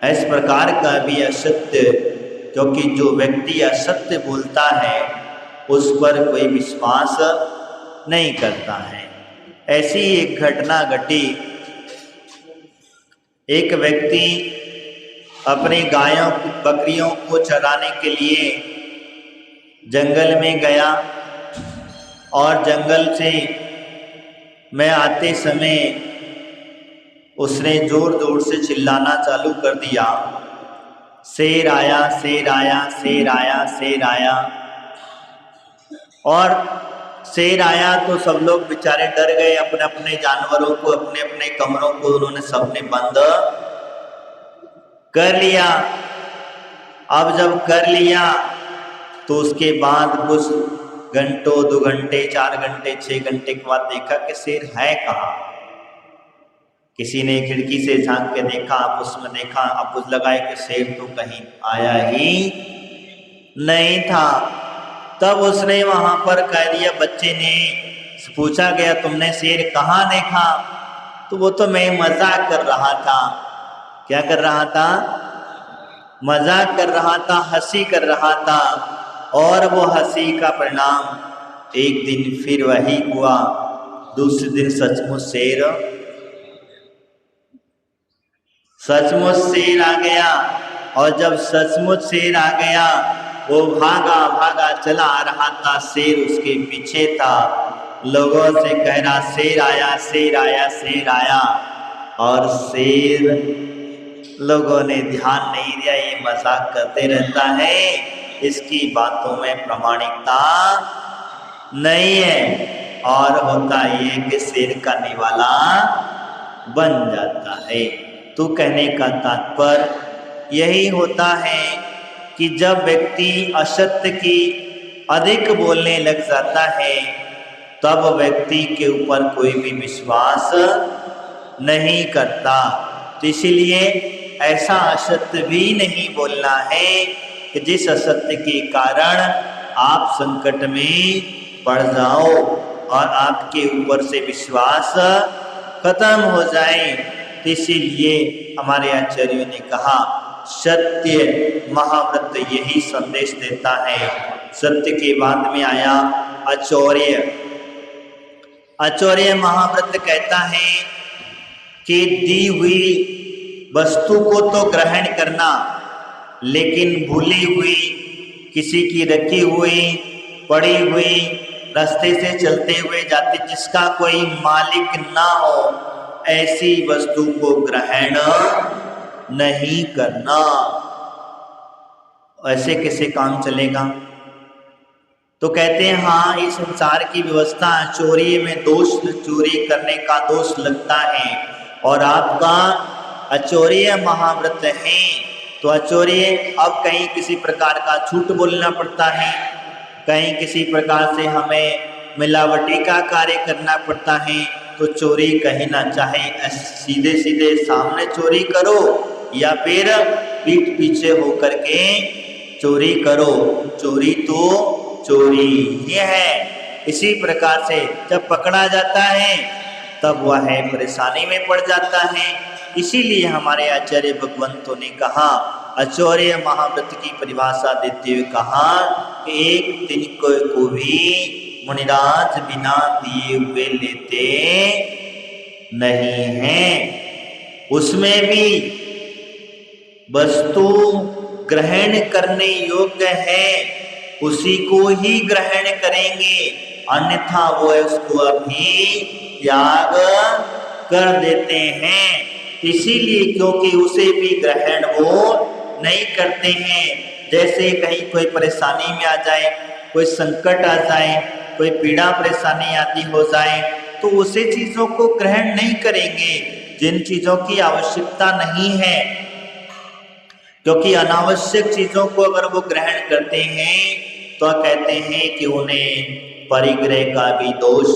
इस प्रकार का भी असत्य, क्योंकि जो व्यक्ति असत्य बोलता है उस पर कोई विश्वास नहीं करता है। ऐसी एक घटना घटी। एक व्यक्ति अपनी गायों बकरियों को चराने के लिए जंगल में गया और जंगल से में आते समय उसने जोर जोर से चिल्लाना चालू कर दिया, शेर आया, शेर आया, शेर आया, शेर आया। और शेर आया तो सब लोग बेचारे डर गए। अपने अपने जानवरों को, अपने अपने कमरों को उन्होंने सबने बंद कर लिया। अब जब कर लिया तो उसके बाद कुछ घंटों, 2 घंटे, 4 घंटे, 6 घंटे के बाद देखा कि शेर है कहाँ। किसी ने खिड़की से झांक के देखा, आपस में देखा, आपस लगाए कि शेर तो कहीं आया ही नहीं था। तब उसने वहां पर कह दिया, बच्चे ने पूछा गया तुमने शेर कहाँ देखा? तो वो तो मैं मजाक कर रहा था। क्या कर रहा था? मजाक कर रहा था, हंसी कर रहा था। और वो हंसी का परिणाम एक दिन फिर वही हुआ। दूसरे दिन सचमुच शेर आ गया। और जब सचमुच शेर आ गया, वो भागा भागा चला आ रहा था, शेर उसके पीछे था। लोगों से कह रहा, शेर आया, शेर आया, शेर आया। और शेर, लोगों ने ध्यान नहीं दिया, ये मजाक करते रहता है, इसकी बातों में प्रामाणिकता नहीं है। और होता ये कि शेर का निवाला बन जाता है। तो कहने का तात्पर्य यही होता है कि जब व्यक्ति असत्य की अधिक बोलने लग जाता है तब व्यक्ति के ऊपर कोई भी विश्वास नहीं करता। तो इसीलिए ऐसा असत्य भी नहीं बोलना है कि जिस असत्य के कारण आप संकट में पड़ जाओ और आपके ऊपर से विश्वास खत्म हो जाए। तो इसीलिए हमारे आचार्यों ने कहा, सत्य महाव्रत यही संदेश देता है। सत्य के बाद में आया अचौर्य। अचौर्य महाव्रत कहता है कि दी हुई वस्तु को तो ग्रहण करना, लेकिन भूली हुई, किसी की रखी हुई, पड़ी हुई, रास्ते से चलते हुए जाते, जिसका कोई मालिक ना हो, ऐसी वस्तु को ग्रहण नहीं करना। ऐसे कैसे काम चलेगा? तो कहते हैं हाँ, इस संसार की व्यवस्था चोरी में दोष, चोरी करने का दोष लगता है और आपका अचौर्य महाव्रत है। तो अचौर्य, अब कहीं किसी प्रकार का झूठ बोलना पड़ता है, कहीं किसी प्रकार से हमें मिलावटी का कार्य करना पड़ता है। तो चोरी कहीं ना चाहे सीधे सीधे सामने चोरी करो या फिर पीठ पीछे होकर के चोरी करो, चोरी तो चोरी ही है। इसी प्रकार से जब पकड़ा जाता है तब वह परेशानी में पड़ जाता है। इसीलिए हमारे आचार्य भगवंतों ने कहा, अचौर्य महाव्रत की परिभाषा देते हुए कहा कि एक दिन को भी मुनिराज बिना दिए हुए लेते नहीं हैं। उसमें भी वस्तु ग्रहण करने योग्य है, उसी को ही ग्रहण करेंगे, अन्यथा वो उसको अभी त्याग कर देते हैं। इसीलिए क्योंकि उसे भी ग्रहण वो नहीं करते हैं। जैसे कहीं कोई परेशानी में आ जाए, कोई संकट आ जाए, कोई पीड़ा परेशानी आदि हो जाए, तो उसे चीजों को ग्रहण नहीं करेंगे जिन चीजों की आवश्यकता नहीं है। क्योंकि अनावश्यक चीजों को अगर वो ग्रहण करते हैं तो कहते हैं कि उन्हें परिग्रह का भी दोष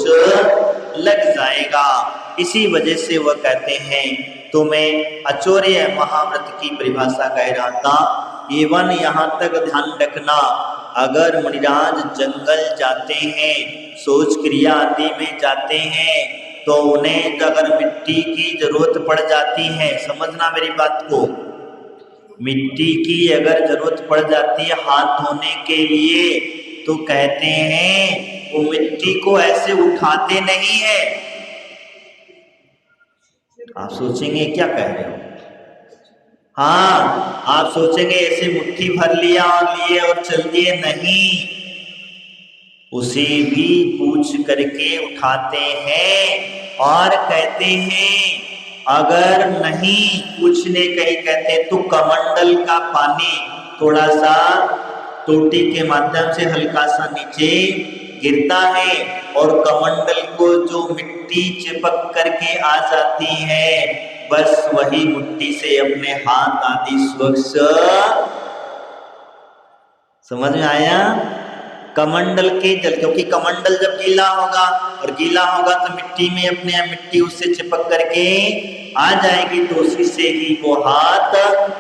लग जाएगा। इसी वजह से वह कहते हैं, तो मैं अचौर्य महाव्रत की परिभाषा कह रहा था। एवं यहाँ तक ध्यान रखना, अगर मुनिराज जंगल जाते हैं, सोच क्रिया आदि में जाते हैं, तो उन्हें अगर मिट्टी की जरूरत पड़ जाती है, समझना मेरी बात को, मिट्टी की अगर जरूरत पड़ जाती है हाथ धोने के लिए, तो कहते हैं वो मिट्टी को ऐसे उठाते नहीं है। आप सोचेंगे क्या कह रहे हो? हाँ, आप सोचेंगे ऐसे मुट्ठी भर लिया और लिए और चल दिए, नहीं, उसे भी पूछ करके उठाते हैं और कहते हैं अगर नहीं पूछने कहीं कहते तो कमंडल का पानी थोड़ा सा टोटी के माध्यम से हल्का सा नीचे गिरता है और कमंडल को जो मिट्टी चिपक करके आ जाती है, बस वही मिट्टी से अपने हाथ आदि स्वच्छ। समझ में आया? कमंडल के जल, क्योंकि कमंडल जब गीला होगा और गीला होगा तो मिट्टी में अपने आप मिट्टी उससे चिपक करके आ जाएगी, तो उसी से ही वो हाथ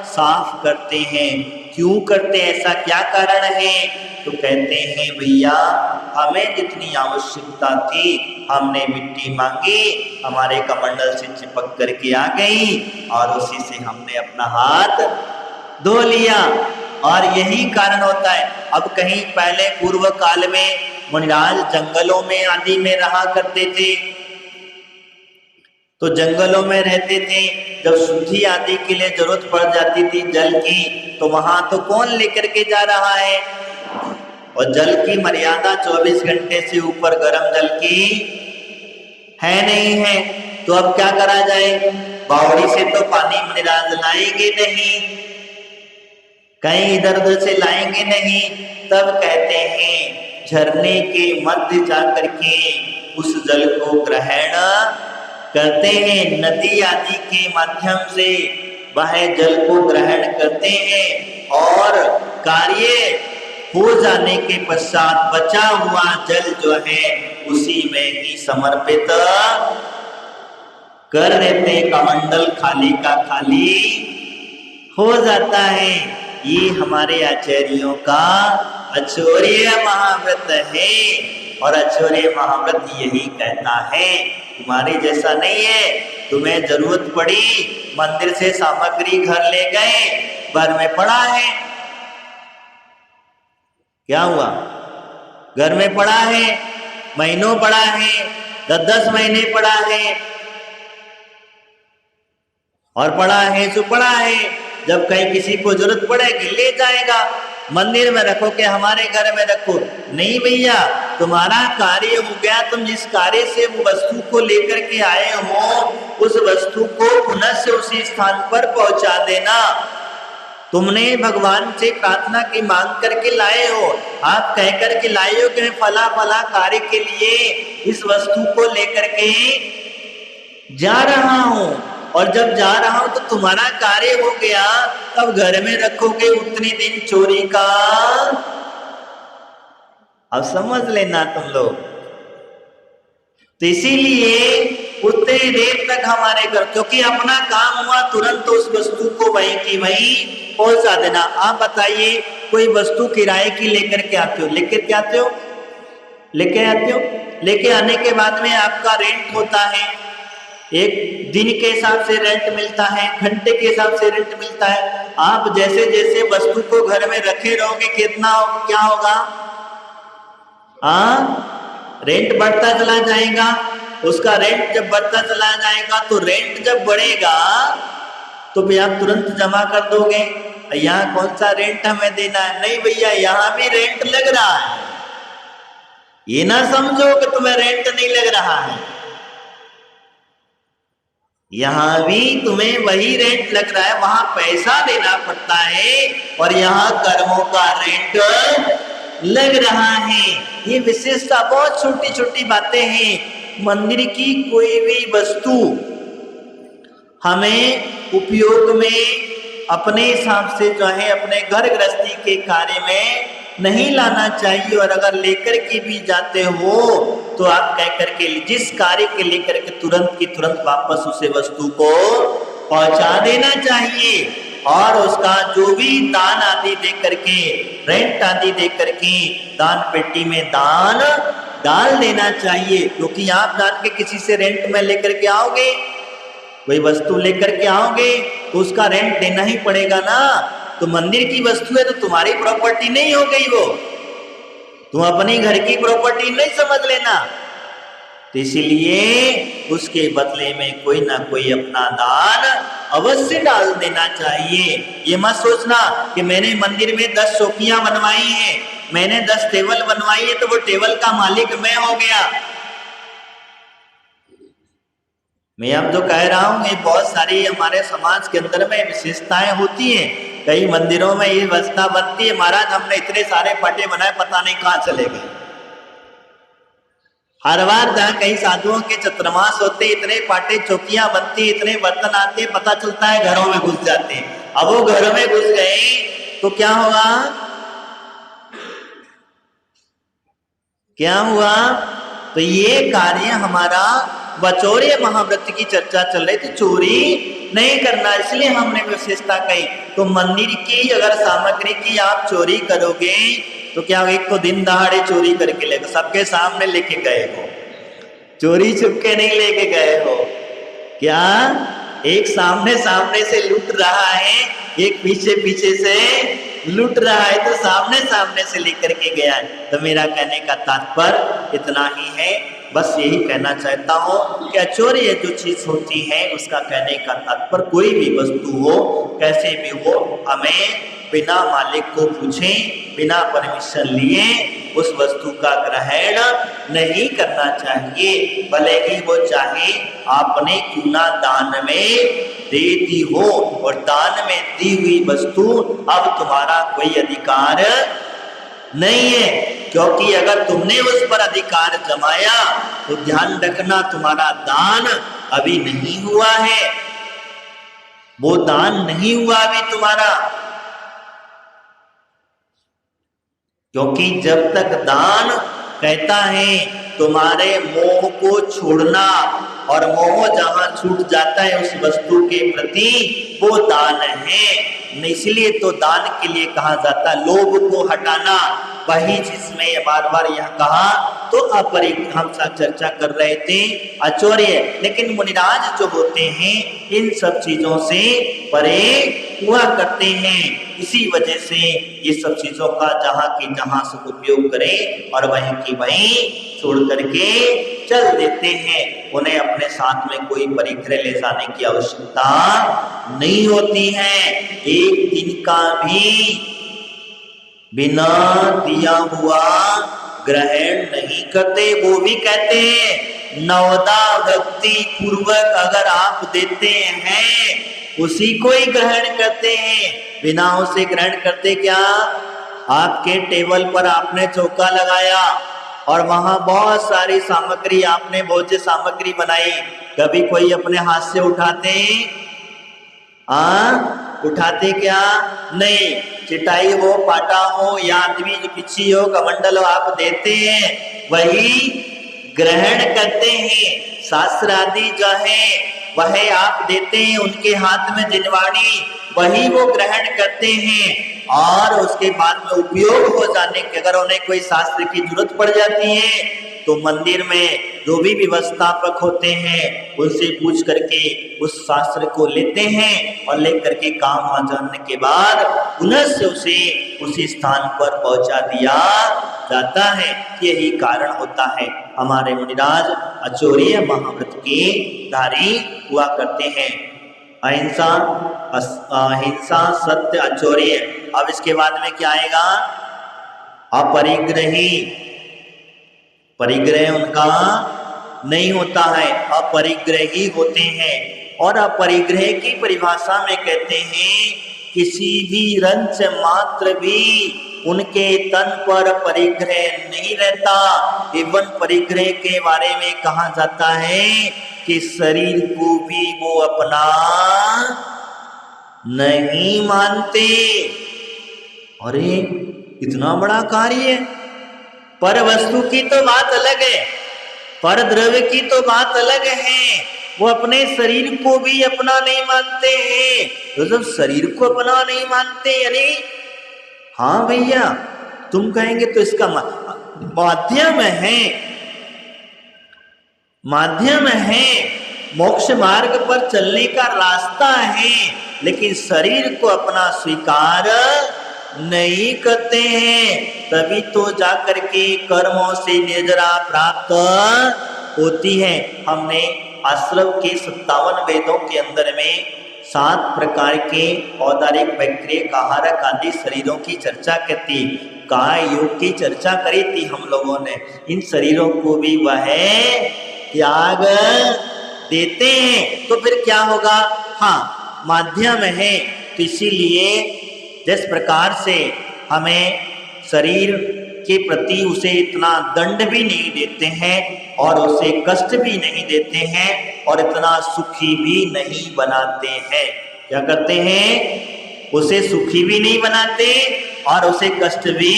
साफ करते हैं। क्यों करते हैं, ऐसा क्या कारण है? तो कहते हैं भैया हमें जितनी आवश्यकता थी हमने मिट्टी मांगी, हमारे कमंडल से चिपक करके आ गई और उसी से हमने अपना हाथ धो लिया। और यही कारण होता है। अब कहीं पहले पूर्व काल में मुनिराज जंगलों में आदि में रहा करते थे, तो जंगलों में रहते थे, जब शुद्धि आदि के लिए जरूरत पड़ जाती थी जल की, तो वहां तो कौन लेकर के जा रहा है? और जल की मर्यादा 24 घंटे से ऊपर गर्म जल की है नहीं है, तो अब क्या करा जाए? बावड़ी से तो पानी मुनिराज लाएंगे नहीं, कहीं इधर उधर से लाएंगे नहीं, तब कहते हैं झरने के मध्य जाकर के उस जल को ग्रहण करते हैं, नदी आदि के माध्यम से वह जल को ग्रहण करते हैं और कार्य हो जाने के पश्चात बचा हुआ जल जो है उसी में ही समर्पित कर देते हैं। कमंडल खाली का खाली हो जाता है। ये हमारे आचार्यों का आचौर्य महाव्रत है और आचौर्य महाव्रत यही कहता है तुम्हारे जैसा नहीं है, तुम्हें जरूरत पड़ी मंदिर से सामग्री घर ले गए, घर में पड़ा है, क्या हुआ? घर में पड़ा है, महीनों पड़ा है, 10-10 महीने पड़ा है और पड़ा है सो पड़ा है, जब कहीं किसी को जरूरत पड़ेगी ले जाएगा। मंदिर में रखो कि हमारे घर में रखो, नहीं भैया, तुम्हारा कार्य हो गया, तुम जिस कार्य से वो वस्तु को लेकर के आए हो उस वस्तु को पुनः से उसी स्थान पर पहुंचा देना। तुमने भगवान से प्रार्थना की मांग करके लाए हो, आप कह करके लाए हो कि मैं फला फला कार्य के लिए इस वस्तु को लेकर के जा रहा हूं, और जब जा रहा हूं तो तुम्हारा कार्य हो गया, तब घर में रखोगे उतनी दिन चोरी का। अब समझ लेना तुम लोग। तो इसीलिए उतने देर तक हमारे घर, क्योंकि अपना काम हुआ तुरंत उस वस्तु को वहीं की वहीं पहुंचा देना। आप बताइए, कोई वस्तु किराए की लेकर के आते हो, लेकर के आते हो, लेके आते हो, लेके आने के बाद में आपका रेंट होता है, एक दिन के हिसाब से रेंट मिलता है, घंटे के हिसाब से रेंट मिलता है। आप जैसे जैसे वस्तु को घर में रखे रहोगे कितना क्या होगा? रेंट बढ़ता चला जाएगा। उसका रेंट जब बढ़ता चला जाएगा तो रेंट जब बढ़ेगा तो भी आप तुरंत जमा कर दोगे, यहाँ कौन सा रेंट हमें देना है? नहीं भैया, यहाँ भी रेंट लग रहा है। ये ना समझो कि तुम्हें रेंट नहीं लग रहा है, यहां भी तुम्हें वही रेंट लग रहा है, वहां पैसा देना पड़ता है और यहाँ कर्मों का रेंट लग रहा है। ये विशेषता, बहुत छोटी छोटी बातें हैं। मंदिर की कोई भी वस्तु हमें उपयोग में अपने हिसाब से जो है अपने घर गृहस्थी के कार्य में नहीं लाना चाहिए, और अगर लेकर के भी जाते हो तो आप कह करके जिस कार्य के लेकर के तुरंत की तुरंत वापस उसे वस्तु को पहुंचा देना चाहिए, और उसका जो भी दान आदि दे करके, रेंट आदि दे करके दान पेटी में दान डाल देना चाहिए, क्योंकि आप जान के किसी से रेंट में लेकर के आओगे, कोई वस्तु लेकर के आओगे तो उसका रेंट देना ही पड़ेगा ना। तो मंदिर की वस्तु है तो तुम्हारी प्रॉपर्टी नहीं हो गई, वो तुम अपनी घर की प्रॉपर्टी नहीं समझ लेना। तो इसीलिए उसके बदले में कोई ना कोई अपना दान अवश्य डाल देना चाहिए। ये मत सोचना कि मैंने मंदिर में 10 चौकियां बनवाई हैं, मैंने 10 टेबल बनवाई है तो वो टेबल का मालिक मैं हो गया। मैं अब जो कह रहा हूं ये बहुत सारी हमारे समाज के अंदर में विशेषताएं होती हैं। कई मंदिरों में ये व्यवस्था बनती है, महाराज हमने इतने सारे पटे बनाए पता नहीं कहां चले गए। हर बार जहाँ कई साधुओं के चतुर्मास होते, इतने पाटे चौकियां बनती, इतने बर्तन आते, पता चलता है घरों में घुस जाते हैं। अब वो घरों में घुस गए तो क्या होगा, क्या हुआ? तो ये कार्य हमारा बचौर्य महाव्रत की चर्चा चल रही थी, चोरी नहीं करना, इसलिए हमने विशेषता कही। तो मंदिर की अगर सामग्री की आप चोरी करोगे तो क्या, एक तो दिन दहाड़े चोरी करके ले, सबके सामने लेके गए हो, चोरी छुपके नहीं लेके गए हो, क्या एक सामने सामने से लूट रहा है, एक पीछे पीछे से लूट रहा है, तो सामने सामने से लेकर के गया है। तो मेरा कहने का तात्पर्य इतना ही है, बस यही कहना चाहता हूँ कि चोरी जो चीज होती है उसका कहने का तात्पर्य कोई भी वस्तु हो, कैसे भी हो, हमें बिना मालिक को पूछे, बिना परमिशन लिए उस वस्तु का ग्रहण नहीं करना चाहिए। भले ही वो चाहे आपने क्यों ना दान में दे दी हो, और दान में दी हुई वस्तु अब तुम्हारा कोई अधिकार नहीं है, क्योंकि अगर तुमने उस पर अधिकार जमाया तो ध्यान रखना तुम्हारा दान अभी नहीं हुआ है, वो दान नहीं हुआ अभी तुम्हारा। क्योंकि जब तक दान कहता है तुम्हारे मोह को छोड़ना, और मोह जहां छूट जाता है उस वस्तु के प्रति वो दान है। इसलिए तो दान के लिए कहा जाता है लोभ को हटाना, वही जिसमें बार बार यह कहा। तो हम चर्चा कर रहे थे अचौर्य, लेकिन मुनिराज जो होते हैं इन सब चीजों से परे हुआ करते हैं, इसी वजह से ये सब चीजों का जहां की जहां से उपयोग करें और वहीं की वहीं छोड़ करके चल देते हैं। उन्हें अपने साथ में कोई परिग्रह ले जाने की आवश्यकता नहीं होती है। एक दिन का भी बिना दिया हुआ ग्रहण नहीं करते। वो भी कहते हैं नवदा भक्ति पूर्वक अगर आप देते हैं उसी को ही ग्रहण करते हैं, बिना उसे ग्रहण करते क्या? आपके टेबल पर आपने चौका लगाया और वहां बहुत सारी सामग्री, आपने भोज्य सामग्री बनाई, कभी कोई अपने हाथ से उठाते? उठाते क्या? नहीं। चिटाई हो, पाटा हो या आदमी पिछी हो, कमंडल हो, आप देते हैं वही ग्रहण करते हैं। शास्त्र आदि जो है वह आप देते हैं, उनके हाथ में जिनवाणी वही वो ग्रहण करते हैं। और उसके बाद में उपयोग हो जाने के अगर उन्हें कोई शास्त्र की जरूरत पड़ जाती है तो मंदिर में जो भी व्यवस्थापक होते हैं उनसे पूछ करके उस शास्त्र को लेते हैं और लेकर के काम आ जाने के बाद पुनः से उसे उसी स्थान पर पहुंचा दिया जाता है। यही कारण होता है हमारे मुनिराज अचौर्य महाव्रत के धारी हुआ करते हैं। अहिंसा, अहिंसा, सत्य, अचौर्य। अब इसके बाद में क्या आएगा? अपरिग्रही। परिग्रह उनका नहीं होता है, अपरिग्रही होते हैं। और अपरिग्रह की परिभाषा में कहते हैं किसी भी रंच मात्र भी उनके तन पर परिग्रह नहीं रहता। एवं परिग्रह के बारे में कहा जाता है कि शरीर को भी वो अपना नहीं मानते। अरे इतना बड़ा कार्य है। पर वस्तु की तो बात अलग है, पर द्रव्य की तो बात अलग है। वो अपने शरीर को भी अपना नहीं मानते हैं। तो जब शरीर को अपना नहीं मानते, अरे हाँ भैया तुम कहेंगे तो इसका माध्यम है माध्यम है, मोक्ष मार्ग पर चलने का रास्ता है, लेकिन शरीर को अपना स्वीकार नहीं करते हैं। तभी तो जाकर के कर्मों से निर्जरा प्राप्त होती है। हमने आश्रम के 57 वेदों के अंदर में 7 प्रकार के औदारिक, वैक्रिक, आहारक आदि शरीरों की चर्चा करती, काय योग की चर्चा करी थी हम लोगों ने। इन शरीरों को भी वह त्याग देते हैं। तो फिर क्या होगा? हाँ, माध्यम है। तो इसीलिए जिस प्रकार से हमें शरीर के प्रति उसे इतना दंड भी नहीं देते हैं और उसे कष्ट भी नहीं देते हैं और इतना सुखी भी नहीं बनाते हैं। क्या करते हैं? उसे सुखी भी नहीं बनाते और उसे कष्ट भी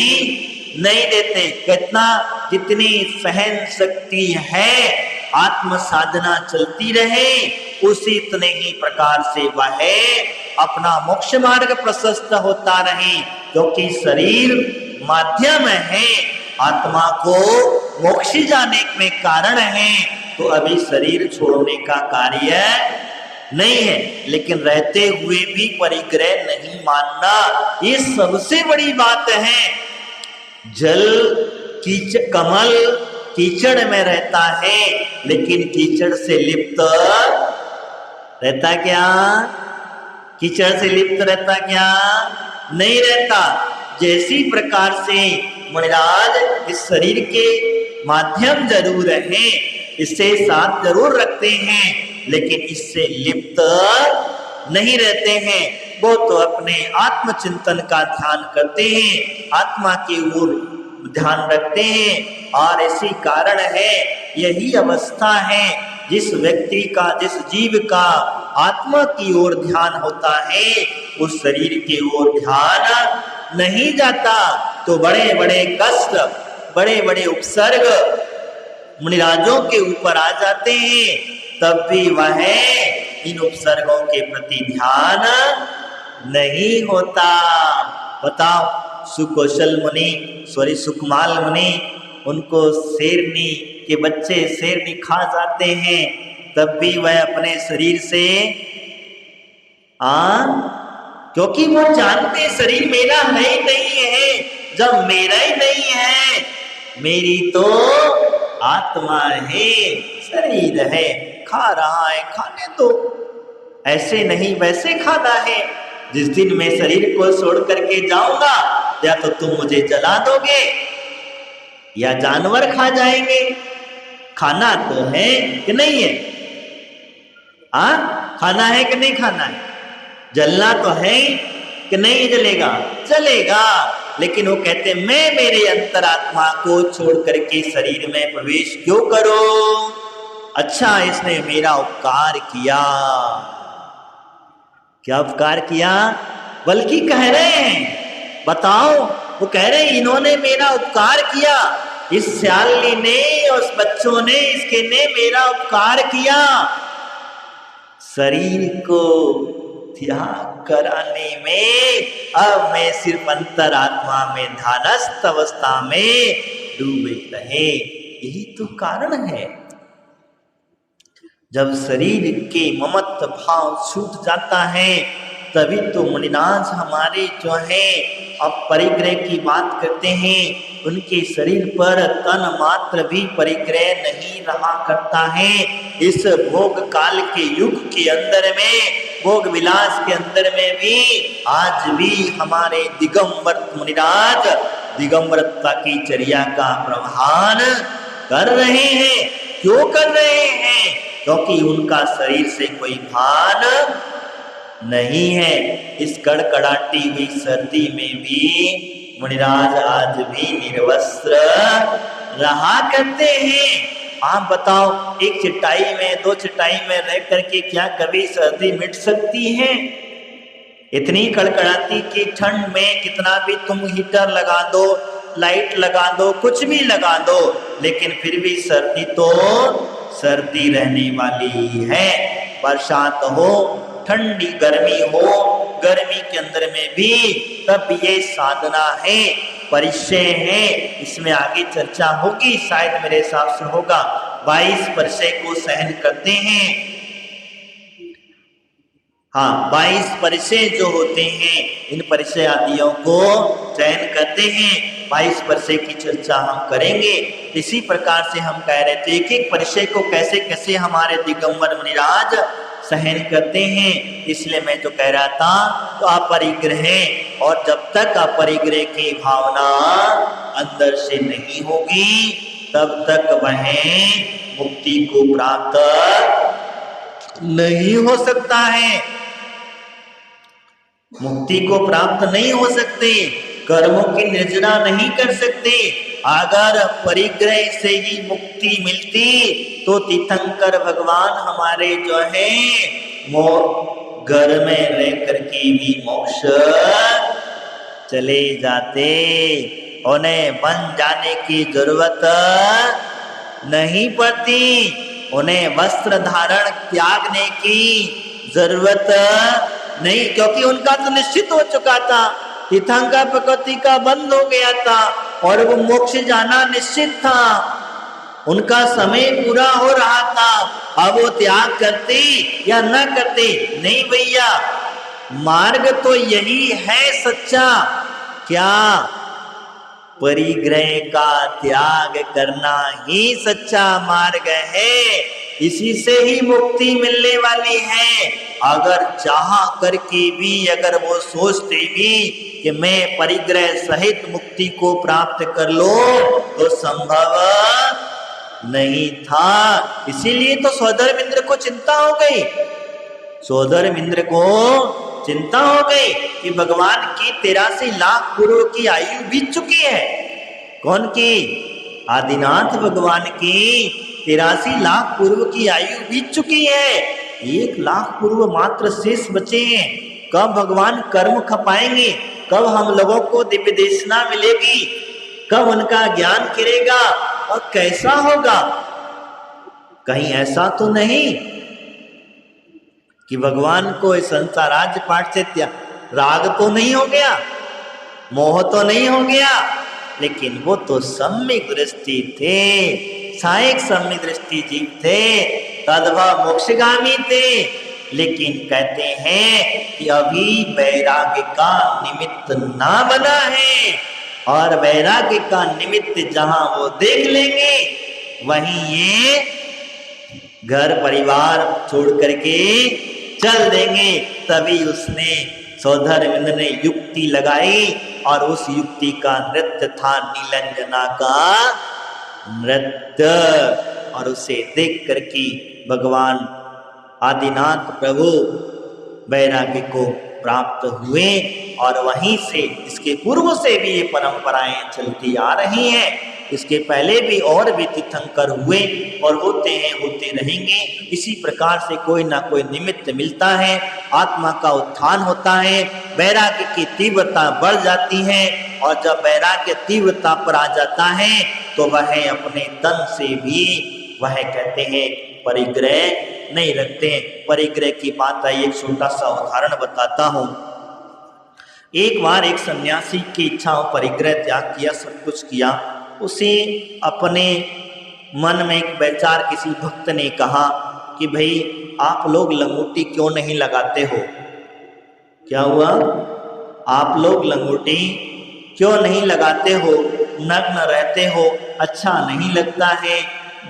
नहीं देते। कितना, जितनी सहन शक्ति है, आत्म साधना चलती रहे, उसी इतने ही प्रकार से वह अपना मोक्ष मार्ग प्रशस्त होता रहे, क्योंकि शरीर माध्यम है, आत्मा को मोक्ष जाने में कारण है। तो अभी शरीर छोड़ने का कार्य नहीं है, लेकिन रहते हुए भी परिग्रह नहीं मानना, ये सबसे बड़ी बात है। जल कमल कीचड़ में रहता है, लेकिन कीचड़ से लिप्त रहता क्या? कीचड़ से लिप्त रहता क्या? नहीं रहता। जैसी प्रकार से मुनिराज इस शरीर के माध्यम जरूर है, इससे साथ जरूर रखते हैं, लेकिन इससे लिप्त नहीं रहते हैं। वो तो अपने आत्मचिंतन का ध्यान करते हैं, आत्मा की ओर ध्यान रखते हैं। और इसी कारण है, यही अवस्था है, जिस व्यक्ति का, जिस जीव का आत्मा की ओर ध्यान होता है, उस शरीर की ओर ध्यान नहीं जाता। तो बड़े बड़े कष्ट, बड़े बड़े उपसर्ग मुनिराजों के ऊपर आ जाते हैं, तब भी वह इन उपसर्गों के प्रति ध्यान नहीं होता। बताओ, सुकौशल मुनि, सॉरी सुकमाल मुनि, उनको शेरनी के बच्चे शेरनी खा जाते हैं, तब भी वह अपने शरीर से क्योंकि वो जानते शरीर मेरा है ही नहीं है। जब मेरा ही नहीं है, मेरी तो आत्मा है, शरीर है, खा रहा है, खाने दो, ऐसे नहीं वैसे खाना है। जिस दिन मैं शरीर को छोड़ करके जाऊंगा, या तो तुम मुझे जला दोगे या जानवर खा जाएंगे। खाना तो है कि नहीं है? खाना है कि नहीं खाना है? जलना तो है कि नहीं जलेगा? चलेगा। लेकिन वो कहते मैं मेरे अंतरात्मा को छोड़ करके शरीर में प्रवेश क्यों करूं? अच्छा, इसने मेरा उपकार किया। क्या उपकार किया? बल्कि कह रहे हैं, बताओ, वो कह रहे हैं इन्होंने मेरा उपकार किया, इस श्याली ने, उस बच्चों ने, इसके ने मेरा उपकार किया। शरीर को त्याग कराने में अब मैं सिर्फ अंतरात्मा में ध्यानस्थ अवस्था में डूबे रहे, यही तो कारण है। जब शरीर के ममत्व भाव छूट जाता है, तभी तो मुनिनाथ हमारे जो है अब परिग्रह की बात करते हैं, उनके शरीर पर तन मात्र भी परिग्रह नहीं रहा करता है। इस भोग काल के युग के अंदर में, भोग विलास के अंदर में भी आज भी हमारे दिगंबर मुनिराज दिगंबरता की चर्या का प्रभान कर रहे हैं। क्यों कर रहे हैं? क्योंकि उनका शरीर से कोई भान नहीं है। इस कड़कड़ाती हुई सर्दी में भी मुनिराज आज भी निर्वस्त्र रहा करते हैं। आप बताओ, एक चटाई में, 2 चटाई में रह करके क्या कभी सर्दी मिट सकती है? इतनी कड़कड़ाती की ठंड में कितना भी तुम हीटर लगा दो, लाइट लगा दो, कुछ भी लगा दो, लेकिन फिर भी सर्दी तो सर्दी रहने वाली है। बरसात हो, ठंडी गर्मी हो, गर्मी के अंदर में भी तब ये साधना है, परिचय है। इसमें आगे चर्चा होगी, शायद मेरे हिसाब से होगा। 22 परिचय को सहन करते हैं। हाँ, 22 परिचय जो होते हैं, इन परिचय आदियों को चयन करते हैं। 22 परिचय की चर्चा हम करेंगे। इसी प्रकार से हम कह रहे थे एक एक परिचय को कैसे कैसे हमारे दिगंबर मुनिराज सहन करते हैं। इसलिए मैं जो कह रहा था तो अपरिग्रह, और जब तक अपरिग्रह की भावना अंदर से नहीं होगी तब तक वह मुक्ति को प्राप्त नहीं हो सकता है, मुक्ति को प्राप्त नहीं हो सकते, कर्मों की निर्जना नहीं कर सकते। अगर परिग्रह से ही मुक्ति मिलती तो तीर्थंकर भगवान हमारे जो है वो घर में रह करके भी मोक्ष चले जाते, उन्हें बन जाने की जरूरत नहीं पड़ती, उन्हें वस्त्र धारण त्यागने की जरूरत नहीं, क्योंकि उनका तो निश्चित हो चुका था, तीर्थंकर प्रकृति का बंद हो गया था और वो मोक्ष जाना निश्चित था, उनका समय पूरा हो रहा था। अब वो त्याग करते या न करते, नहीं भैया, मार्ग तो यही है सच्चा, क्या परिग्रह का त्याग करना ही सच्चा मार्ग है, इसी से ही मुक्ति मिलने वाली है। अगर चाह करके भी अगर वो सोचते भी कि मैं परिग्रह सहित मुक्ति को प्राप्त कर लो तो संभव नहीं था। इसीलिए तो सौधर्मेंद्र को चिंता हो गई, सौधर्मेंद्र को चिंता हो गई कि भगवान की 83 लाख पूर्व की आयु बीत चुकी है। कौन की? आदिनाथ भगवान की 83 लाख पूर्व की आयु बीत चुकी है, 1 लाख पूर्व मात्र शेष बचे हैं। कब भगवान कर्म खपाएंगे, कब हम लोगों को दिव्य देशना मिलेगी, कब उनका ज्ञान करेगा और कैसा होगा? कहीं ऐसा तो नहीं कि भगवान को इस संसार राज्य पाठ से राग तो नहीं हो गया, मोह तो नहीं हो गया, लेकिन वो तो सम्यक दृष्टि थे, सायक सम्यक दृष्टि जीव थे, तद्भव मोक्षगामी थे। लेकिन कहते हैं कि अभी वैराग्य का निमित्त ना बना है, और वैराग्य का निमित्त जहां वो देख लेंगे वहीं ये घर परिवार छोड़ करके चल देंगे। तभी उसने सौधर्मेंद्र ने युक्ति लगाई, और उस युक्ति का नृत्य था नीलांजना का नृत्य, और उसे देख करके भगवान आदिनाथ प्रभु वैराग्य को प्राप्त हुए। और वहीं से इसके पूर्व से भी ये परंपराएं चलती आ रही हैं, इसके पहले भी और भी तीर्थंकर हुए और होते हैं, होते रहेंगे। इसी प्रकार से कोई ना कोई निमित्त मिलता है, आत्मा का उत्थान होता है, वैराग्य की तीव्रता बढ़ जाती है, और जब वैराग्य तीव्रता पर आ जाता है तो वह अपने तन से भी वह कहते हैं परिग्रह नहीं रखते। परिग्रह की बात आई, एक छोटा सा उदाहरण बताता हूँ। एक बार एक सन्यासी की इच्छा हो परिग्रह त्याग किया, सब कुछ किया, उसे अपने मन में एक विचार किसी भक्त ने कहा कि भाई आप लोग लंगोटी क्यों नहीं लगाते हो? क्या हुआ? आप लोग लंगोटी क्यों नहीं लगाते हो? नग्न रहते हो, अच्छा नहीं लगता है।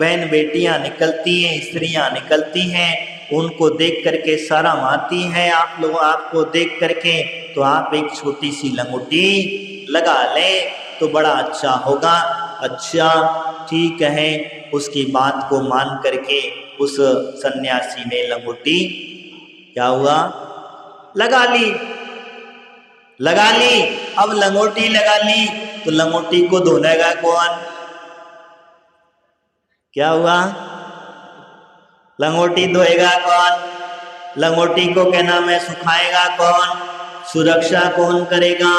बहन बेटियां निकलती हैं, स्त्रियां निकलती हैं, उनको देख करके शर्म आती है आप लोग, आपको देख करके, तो आप एक छोटी सी लंगोटी लगा लें तो बड़ा अच्छा होगा। अच्छा ठीक है, उसकी बात को मान करके उस सन्यासी ने लंगोटी क्या हुआ लगा ली। अब लंगोटी लगा ली तो लंगोटी को धोनेगा कौन? क्या हुआ? लंगोटी धोएगा कौन? लंगोटी को क्या नाम है सुखाएगा कौन? सुरक्षा कौन करेगा?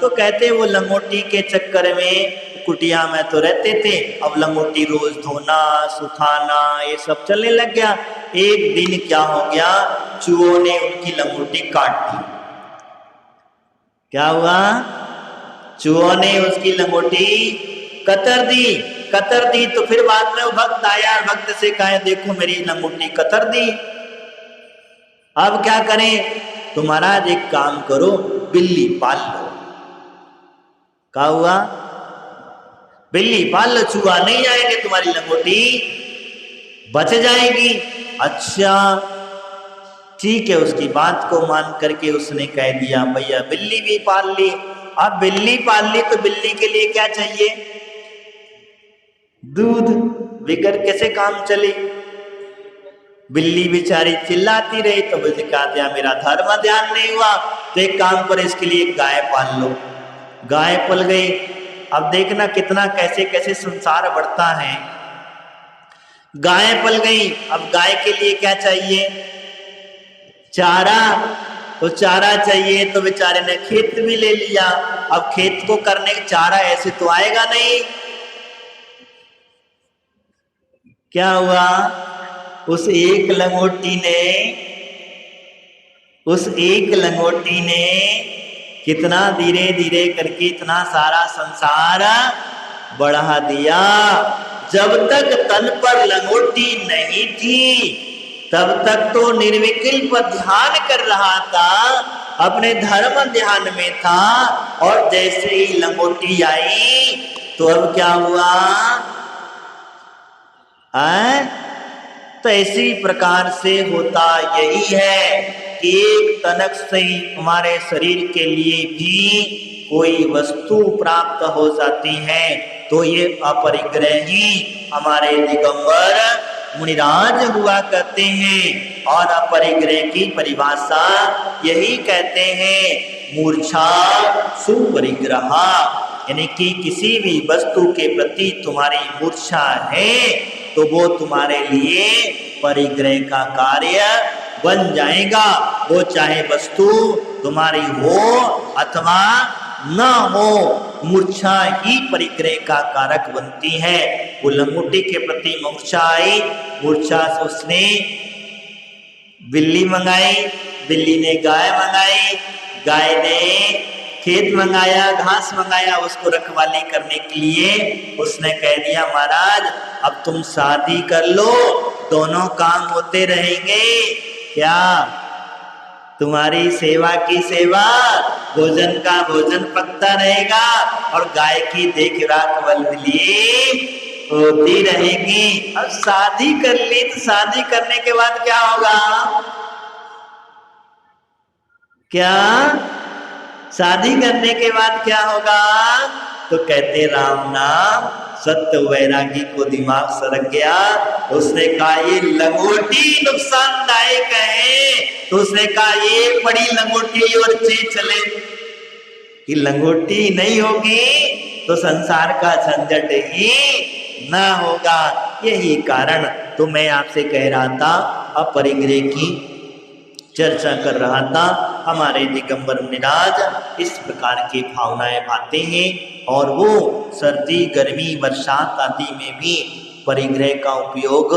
तो कहते वो लंगोटी के चक्कर में कुटिया में तो रहते थे, अब लंगोटी रोज धोना सुखाना ये सब चलने लग गया। एक दिन क्या हो गया, चूहों ने उनकी लंगोटी काट दी। क्या हुआ? चूहों ने उसकी लंगोटी कतर दी। कतर दी। तो फिर बाद में वो भक्त आया, भक्त से कहा देखो मेरी लंगोटी कतर दी, अब क्या करें? तो महाराज एक काम करो, बिल्ली पाल लो। क्या हुआ? बिल्ली पाल लो, चूहा नहीं आएंगे, तुम्हारी लंगोटी बच जाएगी। अच्छा ठीक है, उसकी बात को मान करके उसने कह दिया भैया बिल्ली भी पाल ली। अब बिल्ली पाल ली तो बिल्ली के लिए क्या चाहिए? दूध, बिगर कैसे काम चले? बिल्ली बेचारी चिल्लाती रही तो मुझे कहा दिया मेरा धर्म ध्यान नहीं हुआ, तो एक काम करो इसके लिए गाय पाल लो। गाय पल गई। अब देखना कितना कैसे कैसे संसार बढ़ता है। गाय पल गई, अब गाय के लिए क्या चाहिए? चारा। तो चारा चाहिए तो बेचारे ने खेत भी ले लिया। अब खेत को करने चारा ऐसे तो आएगा नहीं। क्या हुआ? उस एक लंगोटी ने कितना धीरे धीरे करके इतना सारा संसार बढ़ा दिया। जब तक तन पर लंगोटी नहीं थी तब तक तो निर्विकल्प ध्यान कर रहा था, अपने धर्म ध्यान में था, और जैसे ही लंगोटी आई तो अब क्या हुआ? तो इसी प्रकार से होता यही है कि एक तनक से ही हमारे शरीर के लिए भी कोई वस्तु प्राप्त हो जाती है, तो ये अपरिग्रह ही हमारे दिगंबर मुनिराज हुआ करते हैं। और अपरिग्रह की परिभाषा यही कहते हैं, मूर्छा सुपरिग्रह, यानी कि किसी भी वस्तु के प्रति तुम्हारी मूर्छा है तो वो तुम्हारे लिए परिग्रह का कार्य बन जाएगा। वो चाहे वस्तु तुम्हारी हो अथवा न हो, मूर्छा ही परिग्रह का कारक बनती है। वो लंगोटी के प्रति मूर्छा आई, मूर्छा से उसने बिल्ली मंगाई, बिल्ली ने गाय मंगाई, गाय ने खेत मंगाया, घास मंगाया, उसको रखवाली करने के लिए उसने कह दिया महाराज अब तुम शादी कर लो, दोनों काम होते रहेंगे। क्या? तुम्हारी सेवा की सेवा, भोजन का भोजन पकता रहेगा, और गाय की देखभाल होती रहेगी। अब शादी कर ली तो शादी करने के बाद क्या होगा? क्या? शादी करने के बाद क्या होगा? तो कहते राम नाम सत्य वैरागी को दिमाग सरक गया। उसने कहा ये लंगोटी नुकसानदायक है, तो उसने कहा ये बड़ी लंगोटी और चले कि लंगोटी नहीं होगी तो संसार का झंझट ही ना होगा। यही कारण तो मैं आपसे कह रहा था, अपरिग्रह की चर्चा कर रहा था। हमारे दिगंबर मुनिराज इस प्रकार की भावनाएं भाते हैं, और वो सर्दी गर्मी बरसात आदि में भी परिग्रह का उपयोग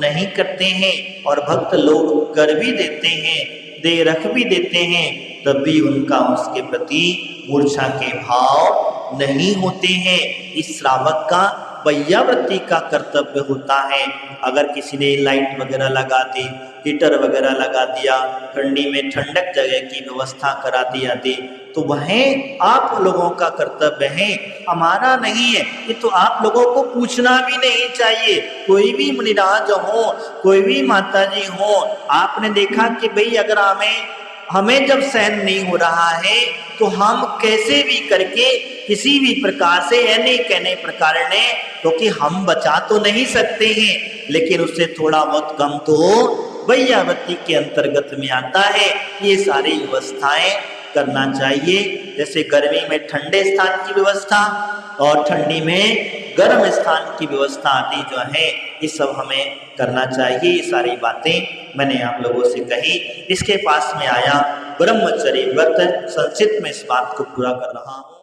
नहीं करते हैं, और भक्त लोग कर भी देते हैं, दे रख भी देते हैं, तब भी उनका उसके प्रति मूर्छा के भाव नहीं होते हैं। इस श्रावक का वैयावृत्ति का कर्तव्य होता है। अगर किसी ने लाइट वगैरह लगा दी, हीटर वगैरह लगा दिया, ठंडी में ठंडक जगह की व्यवस्था करा दिया दी, तो वह आप लोगों का कर्तव्य है, हमारा नहीं है। ये तो आप लोगों को पूछना भी नहीं चाहिए। कोई भी मुनिराज हो, कोई भी माता जी हो, आपने देखा कि भाई अगर हमें जब सहन नहीं हो रहा है तो हम कैसे भी करके किसी भी प्रकार से यानी कहने प्रकार ने, क्योंकि हम बचा तो नहीं सकते हैं, लेकिन उससे थोड़ा बहुत कम तो वैयावृत्ति के अंतर्गत में आता है। ये सारी व्यवस्थाएं करना चाहिए। जैसे गर्मी में ठंडे स्थान की व्यवस्था और ठंडी में गर्म स्थान की व्यवस्था आदि जो है, ये सब हमें करना चाहिए। ये सारी बातें मैंने आप लोगों से कही। इसके पास में आया ब्रह्मचर्य व्रत, संक्षिप्त में इस बात को पूरा कर रहा हूँ।